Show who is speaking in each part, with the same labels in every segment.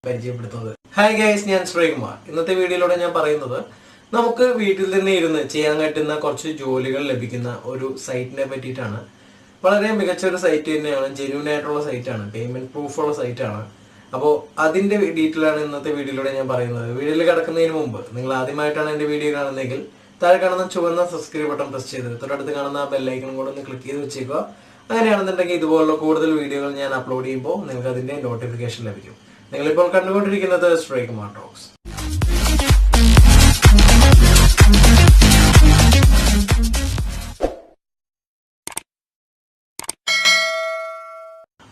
Speaker 1: പരിചയപ്പെടുത്തുന്നത്. Hi guys, ഞാൻ Sreekumar. ഇന്നത്തെ വീഡിയോയിലൂടെ ഞാൻ പറയുന്നത് നമുക്ക് വീട്ടിൽ തന്നെ ഇരുന്ന് ചെയ്യാൻ പറ്റുന്ന കുറച്ച് ജോലികൾ ലഭിക്കുന്ന ഒരു സൈറ്റിനെ പറ്റിയിട്ടാണ്. വളരെ മികച്ച ഒരു സൈറ്റ് തന്നെയാണ്, ജെന്യൂൻ ആയിട്ടുള്ള സൈറ്റാണ്, പേയ്മെന്റ് പ്രൂഫുള്ള സൈറ്റാണ്. അപ്പോൾ അതിന്റെ ഡീറ്റെയിൽ ആണ് ഇന്നത്തെ വീഡിയോയിലൂടെ ഞാൻ പറയുന്നത്. വീഡിയോയിൽ കിടക്കുന്നതിന് മുമ്പ് നിങ്ങൾ ആദ്യമായിട്ടാണ് എന്റെ വീഡിയോ കാണുന്നതെങ്കിൽ താഴെ കാണുന്ന ചുവന്ന സബ്സ്ക്രൈബ് ബട്ടൺ പ്രസ് ചെയ്ത് തൊട്ടടുത്ത് കാണുന്ന ബെല്ലൈക്കണും കൂടെ ഒന്ന് ക്ലിക്ക് ചെയ്ത് വെച്ചേക്കുക. അങ്ങനെയാണെന്നുണ്ടെങ്കിൽ ഇതുപോലുള്ള കൂടുതൽ വീഡിയോകൾ ഞാൻ അപ്ലോഡ് ചെയ്യുമ്പോൾ നിങ്ങൾക്ക് അതിന്റെ നോട്ടിഫിക്കേഷൻ ലഭിക്കും. നിങ്ങളിപ്പോൾ കണ്ടുകൊണ്ടിരിക്കുന്നത് Sreekumar Talks.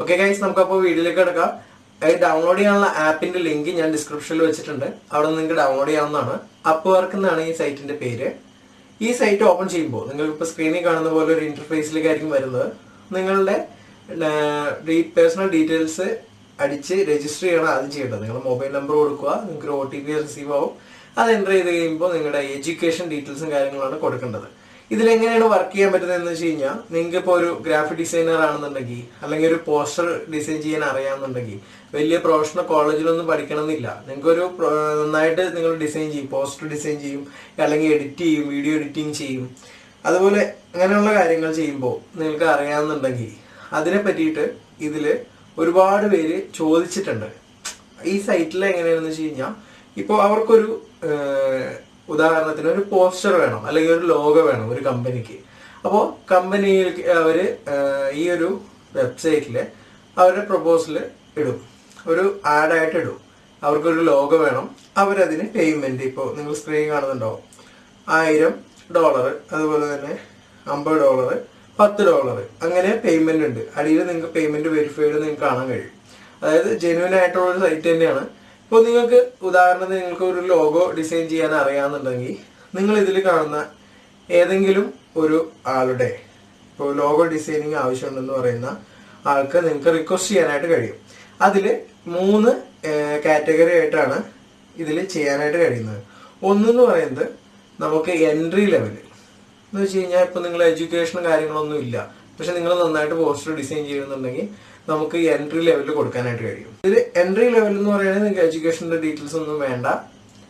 Speaker 1: ഓക്കെ ഗൈസ്, നമുക്കപ്പോൾ വീഡിയോയിലേക്ക് കിടക്കാം. ഡൗൺലോഡ് ചെയ്യാനുള്ള ആപ്പിന്റെ ലിങ്ക് ഞാൻ ഡിസ്ക്രിപ്ഷനിൽ വെച്ചിട്ടുണ്ട്. അവിടെ നിന്ന് നിങ്ങൾക്ക് ഡൗൺലോഡ് ചെയ്യാവുന്നതാണ്. അപ്വർക്ക് എന്നാണ് ഈ സൈറ്റിന്റെ പേര്. ഈ സൈറ്റ് ഓപ്പൺ ചെയ്യുമ്പോൾ നിങ്ങൾക്ക് ഇപ്പോൾ സ്ക്രീനിൽ കാണുന്ന പോലെ ഒരു ഇന്റർഫേസിലേക്കായിരിക്കും വരുന്നത്. നിങ്ങളുടെ പേഴ്സണൽ ഡീറ്റെയിൽസ് അടിച്ച് രജിസ്റ്റർ ചെയ്യണം ആദ്യം ചെയ്യേണ്ടത്. നിങ്ങളുടെ മൊബൈൽ നമ്പർ കൊടുക്കുക, നിങ്ങൾക്ക് ഒരു OTP റിസീവ് ആവും. അത് എൻ്റർ ചെയ്ത് കഴിയുമ്പോൾ നിങ്ങളുടെ എഡ്യൂക്കേഷൻ ഡീറ്റെയിൽസും കാര്യങ്ങളാണ് കൊടുക്കേണ്ടത്. ഇതിലെങ്ങനെയാണ് വർക്ക് ചെയ്യാൻ പറ്റുന്നത് എന്ന് വെച്ച് കഴിഞ്ഞാൽ, നിങ്ങൾക്ക് ഇപ്പോൾ ഒരു ഗ്രാഫിക് ഡിസൈനർ ആണെന്നുണ്ടെങ്കിൽ അല്ലെങ്കിൽ ഒരു പോസ്റ്റർ ഡിസൈൻ ചെയ്യാൻ അറിയാമെന്നുണ്ടെങ്കിൽ വലിയ പ്രൊഫഷണൽ കോളേജിലൊന്നും പഠിക്കണമെന്നില്ല. നിങ്ങൾക്കൊരു നന്നായിട്ട് നിങ്ങൾ ഡിസൈൻ ചെയ്യും, പോസ്റ്റർ ഡിസൈൻ ചെയ്യും, അല്ലെങ്കിൽ എഡിറ്റ് ചെയ്യും, വീഡിയോ എഡിറ്റിംഗ് ചെയ്യും. അതുപോലെ അങ്ങനെയുള്ള കാര്യങ്ങൾ ചെയ്യുമ്പോൾ നിങ്ങൾക്ക് അറിയാമെന്നുണ്ടെങ്കിൽ അതിനെ പറ്റിയിട്ട് ഇതിൽ ഒരുപാട് പേര് ചോദിച്ചിട്ടുണ്ട്. ഈ സൈറ്റിൽ എങ്ങനെയാണെന്ന് വെച്ച് കഴിഞ്ഞാൽ, ഇപ്പോൾ അവർക്കൊരു ഉദാഹരണത്തിന് ഒരു പോസ്റ്റർ വേണം അല്ലെങ്കിൽ ഒരു ലോഗോ വേണം ഒരു കമ്പനിക്ക്. അപ്പോൾ കമ്പനിയിൽ അവർ ഈ ഒരു വെബ്സൈറ്റിൽ അവരുടെ പ്രൊപ്പോസൽ ഇടും, ഒരു ആഡായിട്ട് ഇടും. അവർക്കൊരു ലോഗോ വേണം, അവരതിന് പേയ്മെന്റ് ഇപ്പോൾ നിങ്ങൾ സ്ക്രീൻ കാണുന്നുണ്ടാവും, $1000, അതുപോലെ തന്നെ $50, $10, അങ്ങനെ പേയ്മെന്റ് ഉണ്ട്. അടിയിൽ നിങ്ങൾക്ക് പേയ്മെന്റ് വെരിഫൈഡ് നിങ്ങൾക്ക് കാണാൻ കഴിയും. അതായത് ജെന്യൂൻ ആയിട്ടുള്ള ഒരു സൈറ്റ് തന്നെയാണ്. ഇപ്പോൾ നിങ്ങൾക്ക് ഉദാഹരണത്തിന് നിങ്ങൾക്ക് ഒരു ലോഗോ ഡിസൈൻ ചെയ്യാൻ അറിയാമെന്നുണ്ടെങ്കിൽ നിങ്ങൾ ഇതിൽ കാണുന്ന ഏതെങ്കിലും ഒരു ആളുടെ ഇപ്പോൾ ലോഗോ ഡിസൈനിങ് ആവശ്യമുണ്ടെന്ന് പറയുന്ന ആൾക്ക് നിങ്ങൾക്ക് റിക്വസ്റ്റ് ചെയ്യാനായിട്ട് കഴിയും. അതിൽ 3 കാറ്റഗറി ആയിട്ടാണ് ഇതിൽ ചെയ്യാനായിട്ട് കഴിയുന്നത്. ഒന്നെന്ന് പറയുന്നത് നമുക്ക് എൻട്രി ലെവൽ എന്ന് വെച്ച് കഴിഞ്ഞാൽ, ഇപ്പൊ നിങ്ങൾ എഡ്യൂക്കേഷനും കാര്യങ്ങളൊന്നും ഇല്ല, പക്ഷെ നിങ്ങൾ നന്നായിട്ട് പോസ്റ്റർ ഡിസൈൻ ചെയ്യുന്നുണ്ടെങ്കിൽ നമുക്ക് എൻട്രി ലെവലിൽ കൊടുക്കാനായിട്ട് കഴിയും. ഇത് എൻട്രി ലെവൽ എന്ന് പറയുന്നത് നിങ്ങൾക്ക് എഡ്യൂക്കേഷന്റെ ഡീറ്റെയിൽസ് ഒന്നും വേണ്ട.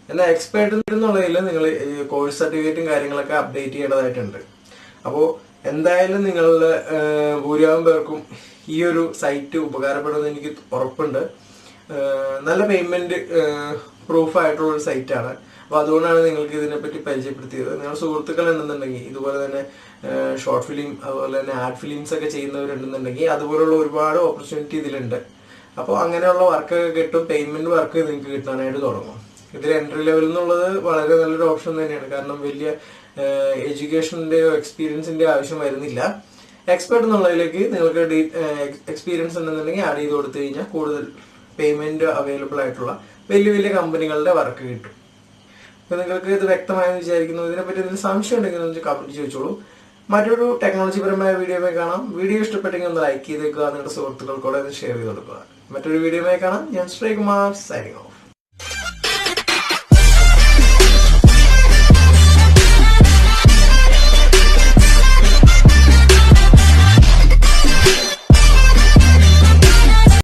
Speaker 1: എന്നാൽ എക്സ്പേർട്ട് എന്നുള്ളതിൽ നിങ്ങൾ കോഴ്സ് സർട്ടിഫിക്കറ്റും കാര്യങ്ങളൊക്കെ അപ്ഡേറ്റ് ചെയ്യേണ്ടതായിട്ടുണ്ട്. അപ്പോൾ എന്തായാലും നിങ്ങളുടെ ഭൂരിഭാഗം പേർക്കും ഈ ഒരു സൈറ്റ് ഉപകാരപ്പെടുമെന്ന് എനിക്ക് ഉറപ്പുണ്ട്. നല്ല പേയ്മെന്റ് പ്രൂഫ് ആയിട്ടുള്ള ഒരു സൈറ്റാണ്. അപ്പൊ അതുകൊണ്ടാണ് നിങ്ങൾക്ക് ഇതിനെപ്പറ്റി പരിചയപ്പെടുത്തിയത്. നിങ്ങളുടെ സുഹൃത്തുക്കൾ ഉണ്ടെന്നുണ്ടെങ്കിൽ, ഇതുപോലെ തന്നെ ഷോർട്ട് ഫിലിം അതുപോലെ തന്നെ ആഡ് ഫിലിംസ് ഒക്കെ ചെയ്യുന്നവരുണ്ടെന്നുണ്ടെങ്കിൽ അതുപോലുള്ള ഒരുപാട് ഓപ്പർച്യൂണിറ്റി ഇതിലുണ്ട്. അപ്പോൾ അങ്ങനെയുള്ള വർക്കൊക്കെ കിട്ടും, പേയ്മെന്റ് വർക്ക് നിങ്ങൾക്ക് കിട്ടാനായിട്ട് തുടങ്ങും. ഇതിൽ എൻട്രി ലെവൽ എന്നുള്ളത് വളരെ നല്ലൊരു ഓപ്ഷൻ തന്നെയാണ്. കാരണം വലിയ എഡ്യൂക്കേഷൻ്റെയോ എക്സ്പീരിയൻസിന്റെ ആവശ്യം വരുന്നില്ല. എക്സ്പെർട്ട് എന്നുള്ളതിലേക്ക് നിങ്ങൾക്ക് എക്സ്പീരിയൻസ് ഉണ്ടെന്നുണ്ടെങ്കിൽ ആഡ് ചെയ്ത് കൊടുത്തു കഴിഞ്ഞാൽ കൂടുതൽ പേയ്മെന്റ് അവൈലബിൾ ആയിട്ടുള്ള വലിയ വലിയ കമ്പനികളുടെ വർക്ക് കിട്ടും. അപ്പൊ നിങ്ങൾക്ക് ഇത് വ്യക്തമായെന്ന് വിചാരിക്കുന്നു. ഇതിനെപ്പറ്റി എന്തെങ്കിലും സംശയം ഉണ്ടെങ്കിൽ കമന്റ് ചോദിച്ചോളൂ. മറ്റൊരു ടെക്നോളജി പരമായ വീഡിയോയുമായി കാണാം. വീഡിയോ ഇഷ്ടപ്പെട്ടെങ്കിൽ ഒന്ന് ലൈക്ക് ചെയ്തേക്കുക, നിങ്ങളുടെ സുഹൃത്തുക്കൾക്കൂടെ ഷെയർ ചെയ്ത് കൊടുക്കുക. മറ്റൊരു വീഡിയോയുമായി കാണാം. ഞാൻ Sreekumar, signing off.